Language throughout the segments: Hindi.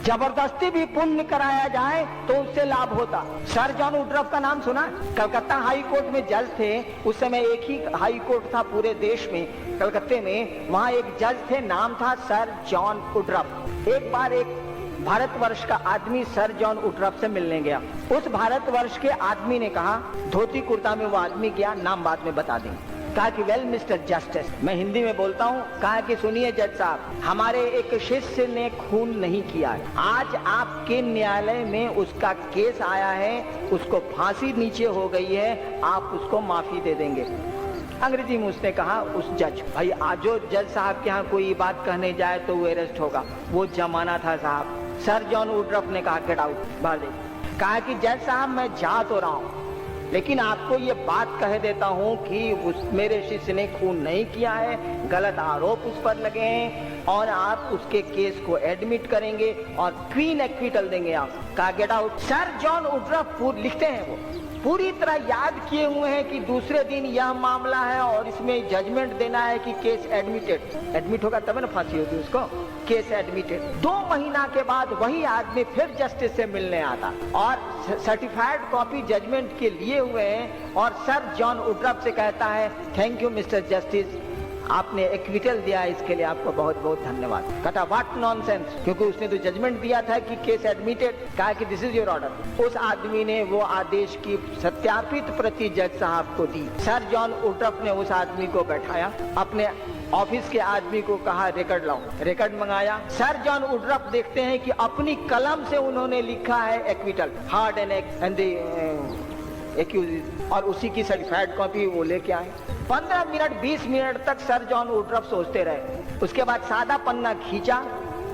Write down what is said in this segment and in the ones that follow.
जबरदस्ती भी पुण्य कराया जाए तो उससे लाभ होता। सर जॉन वुडरॉफ का नाम सुना? कलकत्ता हाई कोर्ट में जज थे उस समय, एक ही हाई कोर्ट था पूरे देश में, कलकत्ते में। वहाँ एक जज थे, नाम था सर जॉन वुडरॉफ। एक बार एक भारतवर्ष का आदमी सर जॉन वुडरॉफ से मिलने गया। उस भारतवर्ष के आदमी ने कहा, धोती कुर्ता में वो आदमी गया, नाम बाद में बता देंगे। कहा कि वेल मिस्टर जस्टिस, मैं हिंदी में बोलता हूँ। कहा कि सुनिए जज साहब, हमारे एक शिष्य ने खून नहीं किया है, आज आपके न्यायालय में उसका केस आया है, उसको फांसी नीचे हो गई है, आप उसको माफी दे देंगे? अंग्रेजी में उसने कहा उस जज, भाई आज जो जज साहब के यहाँ कोई बात कहने जाए तो वो अरेस्ट होगा। वो जमाना था साहब। सर जॉन वुडरॉफ ने कहा गेट आउट, बाहर जाइए। कहा कि जज साहब मैं जा तो रहा हूँ, लेकिन आपको ये बात कह देता हूँ कि उस मेरे शिष्य ने खून नहीं किया है, गलत आरोप उस पर लगे हैं और आप उसके केस को एडमिट करेंगे और क्वीन एक्विटल देंगे आप। कहा गेट आउट। सर जॉन वुडरॉफ लिखते हैं, वो पूरी तरह याद किए हुए हैं कि दूसरे दिन यह मामला है और इसमें जजमेंट देना है कि केस एडमिटेड। एडमिट होगा तब ना फांसी होगी उसको। Case admitted. 2 महीना के बाद वही आदमी फिर जस्टिस से मिलने आता और सर्टिफाइड कॉपी जजमेंट के लिए हुए हैं और सर जॉन वुडरॉफ से कहता है थैंक यू मिस्टर जस्टिस, आपने एक्विटल दिया, इसके लिए आपको बहुत बहुत धन्यवाद। कहता व्हाट नॉनसेंस, क्योंकि उसने तो जजमेंट दिया था कि केस एडमिटेड। कहा कि दिस इज योर ऑर्डर। उस आदमी ने वो आदेश की सत्यापित प्रति जज साहब को दी। सर जॉन वुडरॉफ ने उस आदमी को बैठाया, अपने ऑफिस के आदमी को कहा रिकॉर्ड लाओ। रिकॉर्ड मंगाया। सर जॉन वुडरॉफ देखते हैं कि अपनी कलम से उन्होंने लिखा है एक्विटल, हार्ड एंड एक्यूज, और उसी की सर्टिफाइड कॉपी वो लेके आए। 15 मिनट 20 मिनट तक सर जॉन वुडरॉफ सोचते रहे। उसके बाद सादा पन्ना खींचा।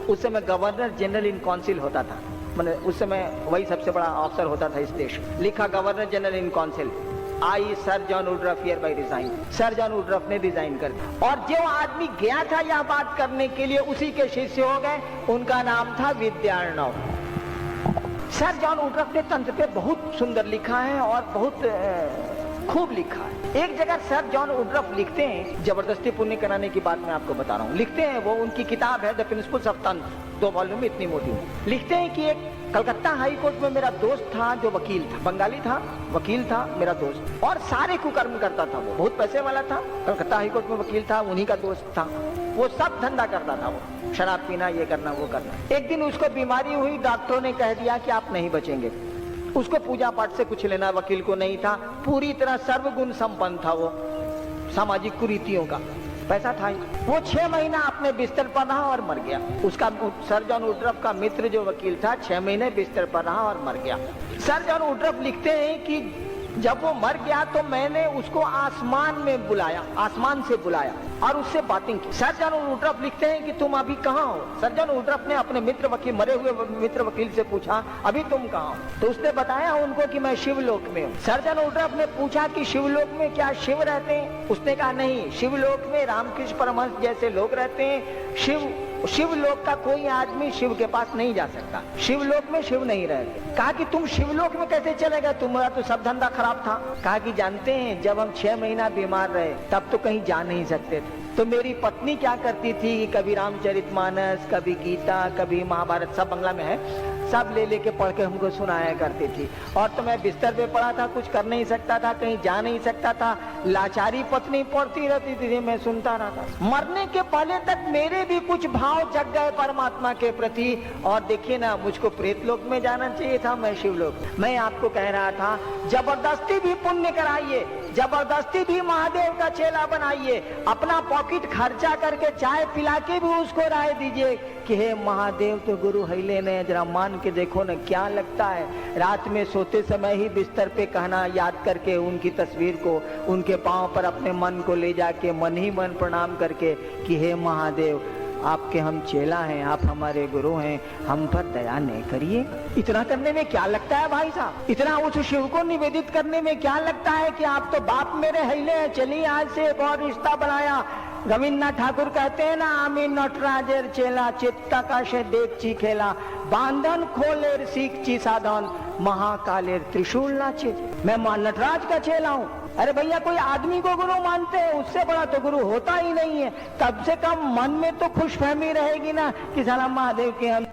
उस समय गवर्नर जनरल इन काउंसिल होता था, मतलब उस समय वही सबसे बड़ा अफसर होता था इस देश। लिखा governor general in council, I sir John Woodroffe here by resign. Sir John Woodroffe ने रिजाइन कर दिया। और जो आदमी गया था यह बात करने के लिए उसी के शिष्य हो गए। उनका नाम था विद्यार्णव। सर जॉन वुडरॉफ ने तंत्र पे बहुत सुंदर लिखा है और बहुत खूब लिखा है। एक जगह सर जॉन वुडरॉफ लिखते हैं, जबरदस्ती पुण्य कराने की बात मैं आपको बता रहा हूँ। लिखते हैं, वो उनकी किताब है द प्रिंसिपल्स ऑफ तंत्र, 2 वॉल्यूम में, इतनी मोटी। लिखते हैं कि एक कलकत्ता हाई कोर्ट में मेरा दोस्त था जो वकील था, बंगाली था, वकील था मेरा दोस्त, और सारे कुकर्म करता था। वो बहुत पैसे वाला था, कलकत्ता हाई कोर्ट में वकील था, उन्हीं का दोस्त था। वो सब धंधा करता था, वो शराब पीना, ये करना वो करना। एक दिन उसको बीमारी हुई, डॉक्टरों ने कह दिया कि आप नहीं बचेंगे। उसको पूजा पाठ से कुछ लेना वकील को नहीं था, पूरी तरह सर्वगुण संपन्न था वो, सामाजिक कुरीतियों का पैसा था। वो 6 महीना अपने बिस्तर पर रहा और मर गया। उसका सर जॉन वुडरॉफ का मित्र जो वकील था 6 महीने बिस्तर पर रहा और मर गया। सर जॉन वुडरॉफ लिखते हैं कि जब वो मर गया तो मैंने उसको आसमान में बुलाया, आसमान से बुलाया और उससे बातें की। सर जॉन वुडरॉफ लिखते हैं कि तुम अभी कहाँ हो? सर जॉन वुडरॉफ ने अपने मित्र वकील, मरे हुए मित्र वकील से पूछा अभी तुम कहाँ हो? तो उसने बताया उनको कि मैं शिवलोक में हूँ। सर जॉन वुडरॉफ ने पूछा कि शिवलोक में क्या शिव रहते हैं? उसने कहा नहीं, शिवलोक में रामकृष्ण परमहंस जैसे लोग रहते हैं। शिवलोक का कोई आदमी शिव के पास नहीं जा सकता, शिवलोक में शिव नहीं रहते। कहा कि तुम शिवलोक में कैसे चले गए, तुम्हारा तो सब धंधा खराब था। कहा कि जानते हैं जब हम 6 महीना बीमार रहे तब तो कहीं जा नहीं सकते थे, तो मेरी पत्नी क्या करती थी, कभी रामचरितमानस, कभी गीता, कभी महाभारत, सब बंगला में है, सब ले लेके पढ़ के हमको सुनाया करती थी। और तो मैं बिस्तर पे पड़ा था, कुछ कर नहीं सकता था, कहीं जा नहीं सकता था, लाचारी पत्नी पढ़ती रहती थी, मैं सुनता रहता। मरने के पहले तक मेरे भी कुछ भाव जग गए परमात्मा के प्रति, और देखिए ना, मुझको प्रेत लोक में जाना चाहिए था, मैं शिवलोक। मैं आपको कह रहा था जबरदस्ती भी पुण्य कराइए, जबरदस्ती भी महादेव का चेला बनाइए, अपना पॉकेट खर्चा करके चाय पिला के भी उसको राय दीजिए कि हे महादेव तो गुरु हैले ने, जरा मान के देखो ना क्या लगता है। रात में सोते समय ही बिस्तर पे कहना, याद करके उनकी तस्वीर को, उनके पांव पर अपने मन को ले जाके मन ही मन प्रणाम करके कि हे महादेव आपके हम चेला हैं, आप हमारे गुरु हैं, हम पर दया नहीं करिए। इतना करने में क्या लगता है भाई साहब? इतना उस शिव को निवेदित करने में क्या लगता है कि आप तो बाप मेरे हैले हैं, चलिए आज से एक और रिश्ता बनाया। गोविंदनाथ ठाकुर कहते हैं ना, आमी नटराजेर चेला, चित्ता का से देखची खेला, बांधन खोलेर सीखची साधन, महाकालेर त्रिशूल नाचे। मैं नटराज का चेला हूँ। अरे भैया, कोई आदमी को गुरु मानते हैं, उससे बड़ा तो गुरु होता ही नहीं है। कम से कम मन में तो खुशफहमी रहेगी ना कि साला महादेव के हम